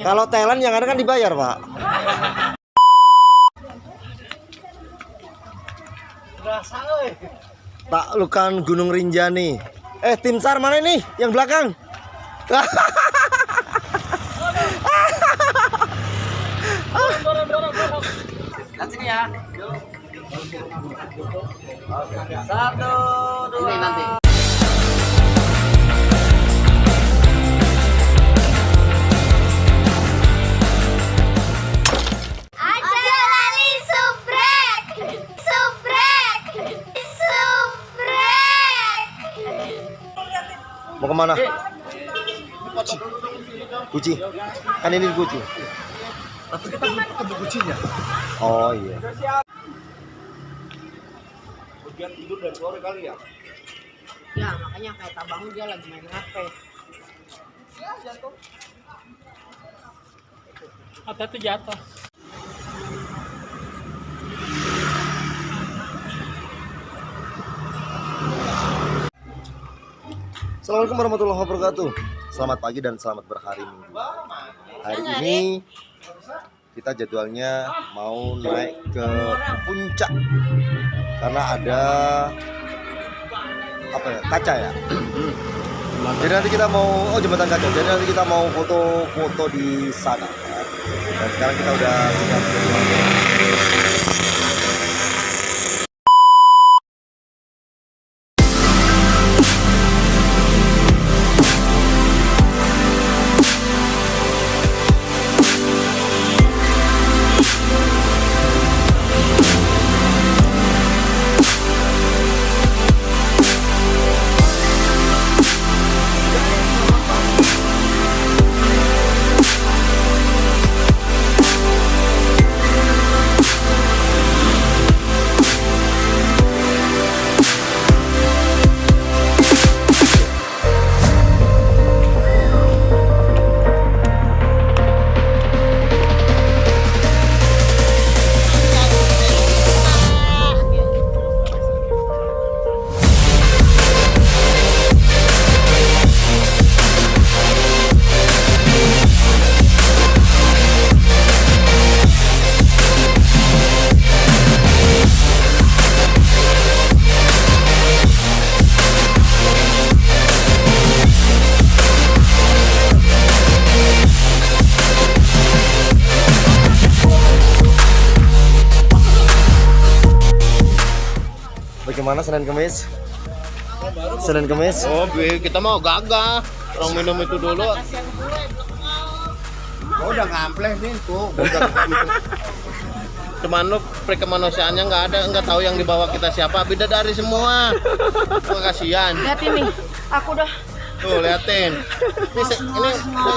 Kalau Thailand yang ada kan dibayar, Pak. Taklukan Gunung Rinjani. Tim SAR mana nih? Yang belakang. Sini ya. Satu, dua. Ini nanti. Mau kemana? Guci. Kan ini Guci. Tapi kita belum ketemu kucingnya. Oh iya. Bagian tidur dari sore kali ya? Ya makanya kayak tabang dia lagi main HP. Ya jatuh. Apa tuh jatuh? Assalamualaikum warahmatullahi wabarakatuh. Selamat pagi dan selamat berhari Minggu. Hari ini kita jadwalnya mau naik ke puncak karena ada apa ya, kaca ya. Jadi nanti kita mau jembatan kaca. Jadi nanti kita mau foto-foto di sana. Dan sekarang kita udah siap-siap. Bagaimana Senin Kemis? Senin Kemis? Oh, kita mau gagah. Orang minum itu dulu. Oh, udah ngampleh nih tuh. Cuman lu kemanusiaannya nggak tahu yang dibawa kita siapa. Beda dari semua. Kasihan. Lihat ini, aku udah. Tuh liatin. Ini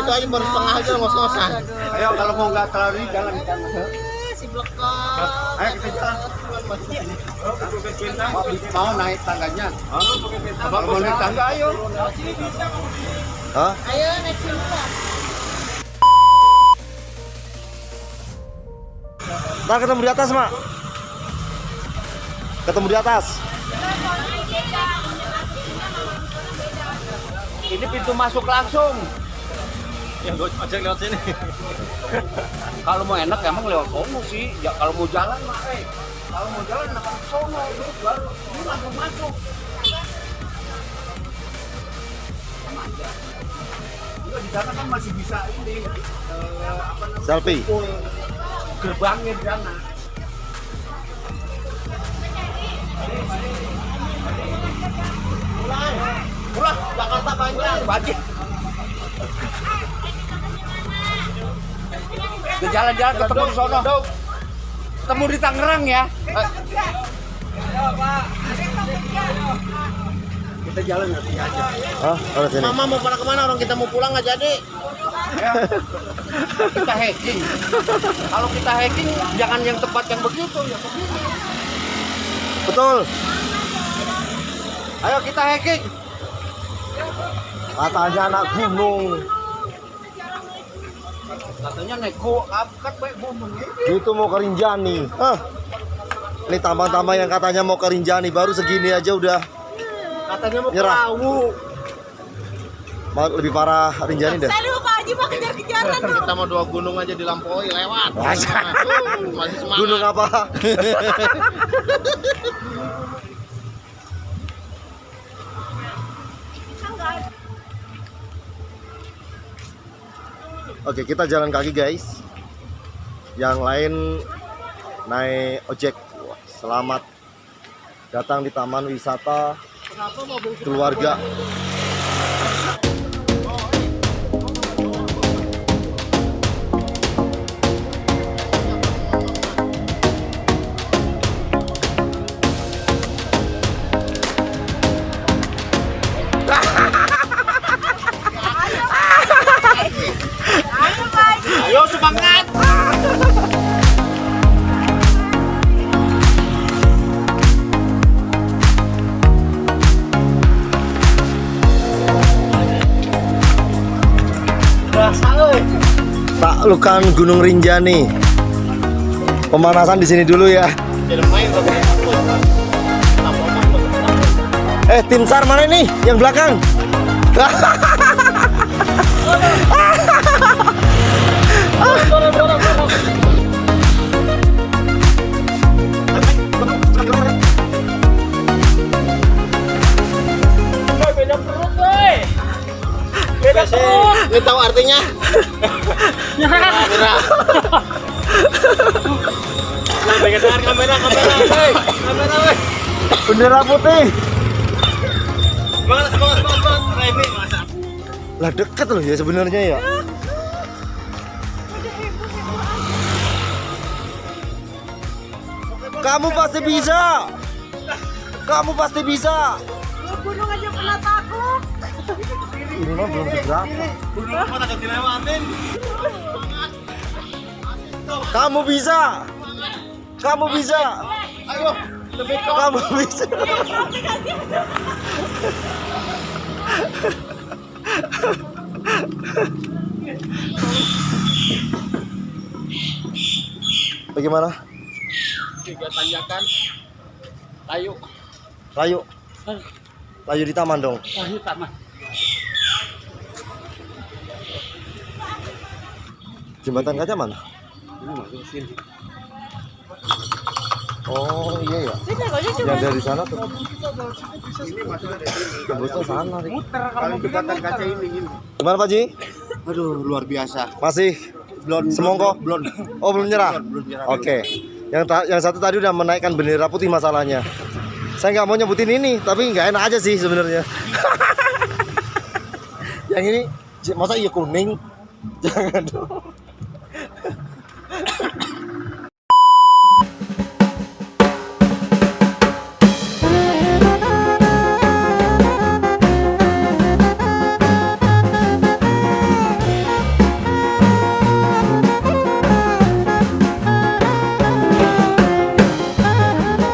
itu aja baru setengah aja ngos-ngosan. Ayo kalau mau nggak terlalu jalan di sana. Si blekok. Ayo kita jalan. Mau naik tangganya? Kalau mau naik tangga ayo. Hah? Ayo naik sini lah. Ntar ketemu di atas, Mak. Ketemu di atas. Ini pintu masuk langsung. Ya gue ojek lewat sini. Kalau mau enak emang lewat sono sih. Ya kalau mau jalan mah kalau mau jalan enak ke sono terus baru ini langsung masuk. Juga di sana kan masih bisa ini apa namanya? Selfie. Gerbangnya di sana. Pulang Jakarta banjir. Jalan-jalan ketemu di sono. Ketemu di Tangerang ya. Kita jalan nanti aja. Hah? Kalau sini. Mama mau pada kemana? Orang kita mau pulang nggak jadi. Ya. Kita hiking. Kalau kita hiking jangan yang tempat yang begitu ya. Betul. Ayo kita hiking. Katanya anak gunung. Katanya nego angkat baik gunung Gitu mau ke Rinjani. Hah? Ini tambang-tambang yang katanya mau ke Rinjani baru segini aja udah katanya mau nyerah. perahu. Lebih parah Rinjani deh. Saya lupa aja lagi mah kejar-kejaran tuh. Kita mau 2 gunung aja dilampaui lewat. Masih Masih semangat. gunung apa? Oke, kita jalan kaki guys. Yang lain naik ojek. Wah, selamat datang di Taman Wisata Keluarga. Ayo semangat. Taklukan Gunung Rinjani. Pemanasan di sini dulu ya. Tim SAR mana nih? Yang belakang. Beda perut, woi. Beda perut. Ini tahu artinya? Kamera. Kamera, woi. Kamera, woi. Bendera putih. Semangat. Driving, masa. Lah deket loh ya sebenarnya ya. Kamu pasti bisa. Kamu pasti bisa. Lu gunung aja pernah takut. Ini mah belum seberapa. Gunung mana gak dilewatin? Kamu bisa. Kamu bisa. Ayo, lebih kau. Kamu bisa. Bagaimana? 3 tanjakan. Layu. Layu. Layu di taman dong. Layu taman. Jembatan kaca mana? Ini masuk sini. Oh iya ya. Yang dari sana tuh. Tembusnya sana. Rik. Paling dekatan kaca ini. Gimana Pak Ji? Aduh, luar biasa. Masih semongko? Belum. Oh belum nyerah. Belum nyerah. Oke. Yang satu tadi udah menaikkan bendera putih masalahnya. Saya nggak mau nyebutin ini, tapi nggak enak aja sih sebenarnya. Yang ini masa iya kuning? Jangan dong.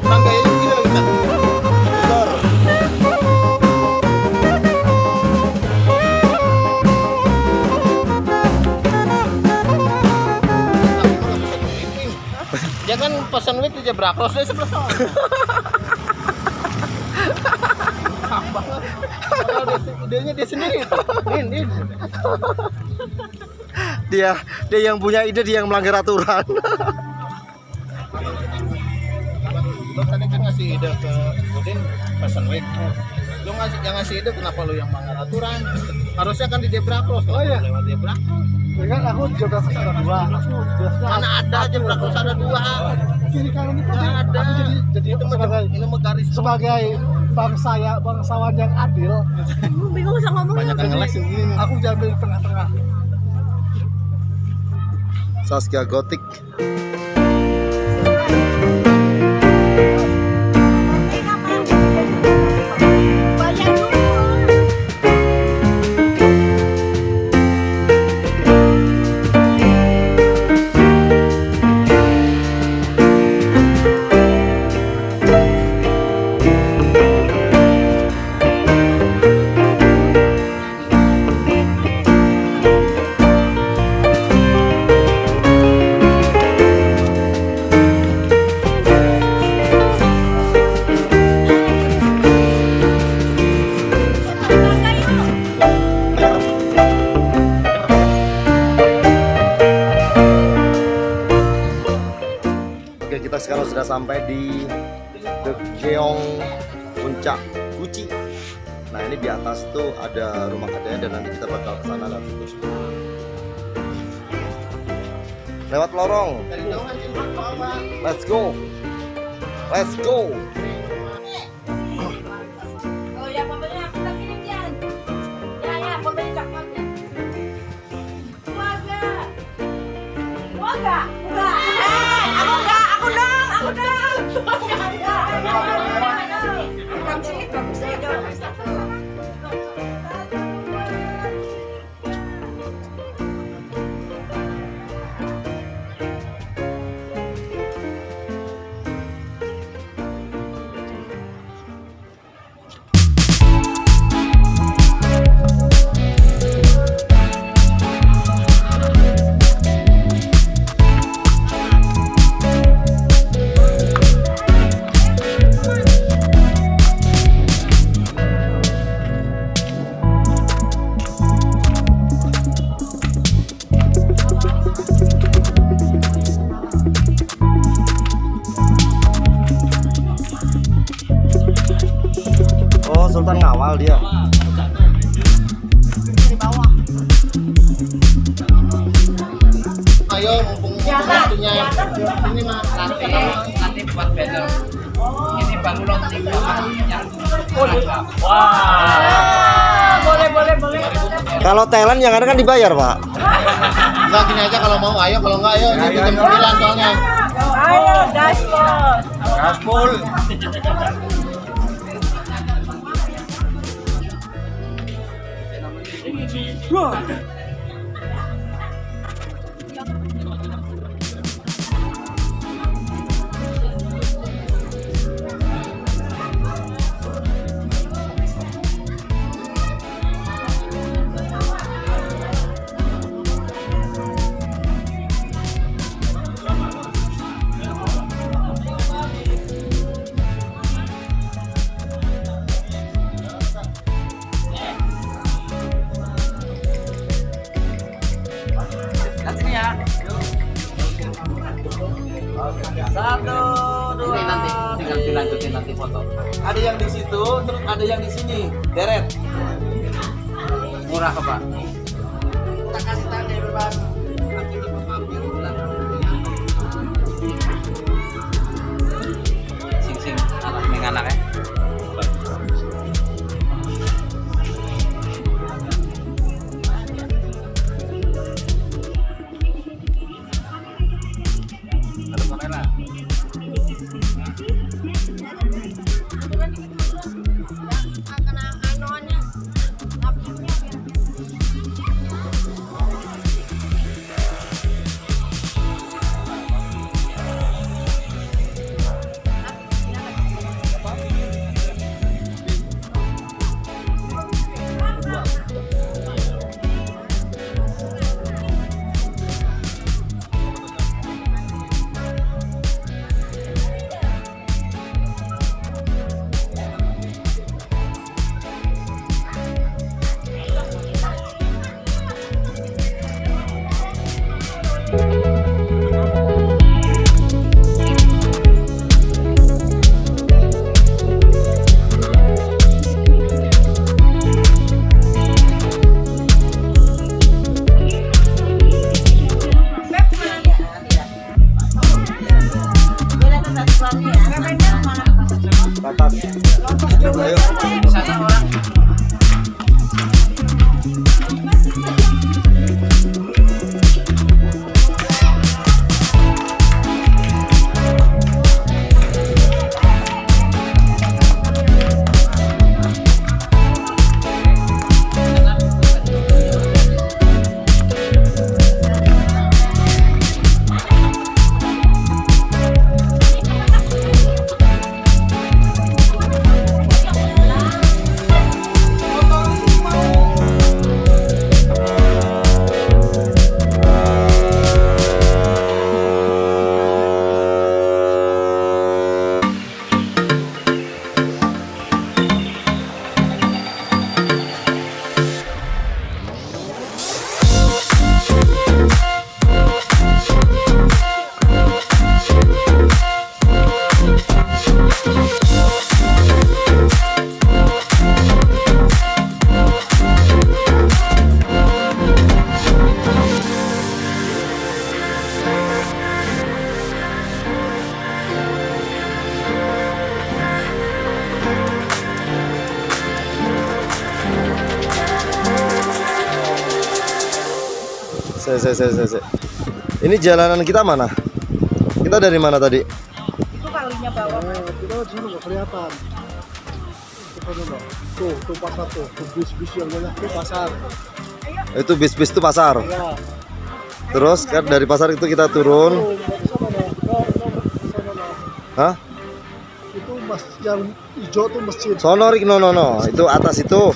Tangga ini gini lagi, Kak. Bentar. Jangan pesan week di Zebra Cross dari sebelah sana. Tambah. Idenya dia sendiri tuh. Ini. Dia yang punya ide, dia yang melanggar aturan. Lo tadi kan ngasih ide ke Udin pesan week. Lo yang ngasih ide kenapa lo yang melanggar aturan? Harusnya kan di Zebra Cross. Oh iya. Lewat Zebra Cross. Kan aku juga ada 2. Mana ada Zebra Cross ada 2. Kiri kanan itu Nggak ada. aku jadi Itu mah garis sebagai bangsawan yang adil. Bingung usah ngomong. banyak yang ngeles yang gini nih. Aku diambil di tengah-tengah. Saskia Gotik. Bayar dulu. sekarang sudah sampai di The Geong Puncak Guci. Nah ini di atas tuh ada rumah katanya dan nanti kita bakal ke sana dan foto. Lewat lorong. Dari jauh aja ke bawah. Let's go. Let's go. Oh ya, fotonya kita kirim Jan. Ya, fotonya cakep ya. Keluarga. Keluarga. Enggak. Aku dong. Kamu sini, bagus aja. Oh, Sultan Ngawal dia. Dari bawah. Ayo mumpung waktunya ini mah Nanti buat banner. Ini baru launching yang Boleh. Kalau talent yang ada kan dibayar, Pak. enggak gini aja kalau mau ayo kalau enggak ayo ini jam 9 soalnya. Ayo, gaspol. Gaspol. Satu, dua. Ini nanti tinggal dilanjutin nanti foto. Ada yang di situ, terus ada yang di sini. Deret. Murah kok, Pak. Kita kasih tanda bebas. Sing anak ya. Batas. Ayo. Di sana orang Se. Ini jalanan kita mana? Kita dari mana tadi? Itu kalinya bawah. Kita di sini nggak kelihatan. Tuh pasar tuh bis-bis yang banyak tuh pasar. Itu bis-bis itu pasar. Ya. Terus kan dari pasar itu kita turun. Hah? Itu masjid yang hijau tuh masjid. Sono Rik, no. Itu atas itu.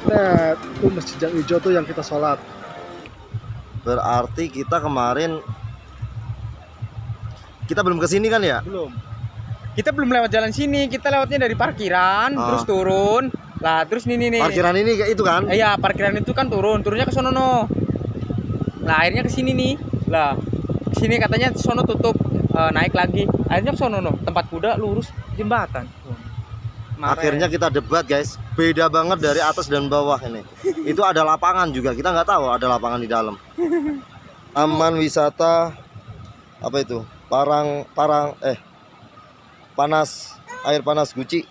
Nah, itu masjid yang hijau tuh yang kita sholat. Berarti kita kemarin kita belum kesini kan ya? Belum. Kita belum lewat jalan sini, kita lewatnya dari parkiran, Ah. terus turun. Lah, terus nih. Parkiran ini kayak itu kan? Iya, parkiran itu kan turunnya ke sono no. Lah, akhirnya ke sini nih. Lah, ke sini katanya sono tutup, naik lagi. Akhirnya ke sono no, tempat kuda lurus jembatan. Mare. Akhirnya kita debat guys, beda banget dari atas dan bawah ini. Itu ada lapangan juga, kita nggak tahu ada lapangan di dalam. Taman wisata apa itu? Panas, air panas Guci.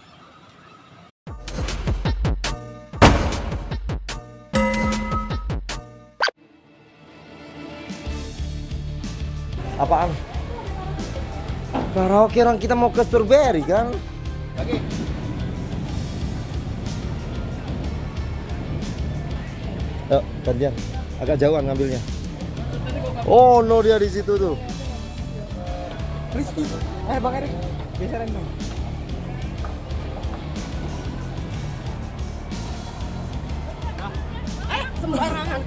Apaan? Karaoke orang kita mau ke Strawberry kan? Yuk, gantian. Agak jauhan ngambilnya. Oh, no dia di situ tuh. Rizky, Bang Erik, geseran dong. Sembarangan.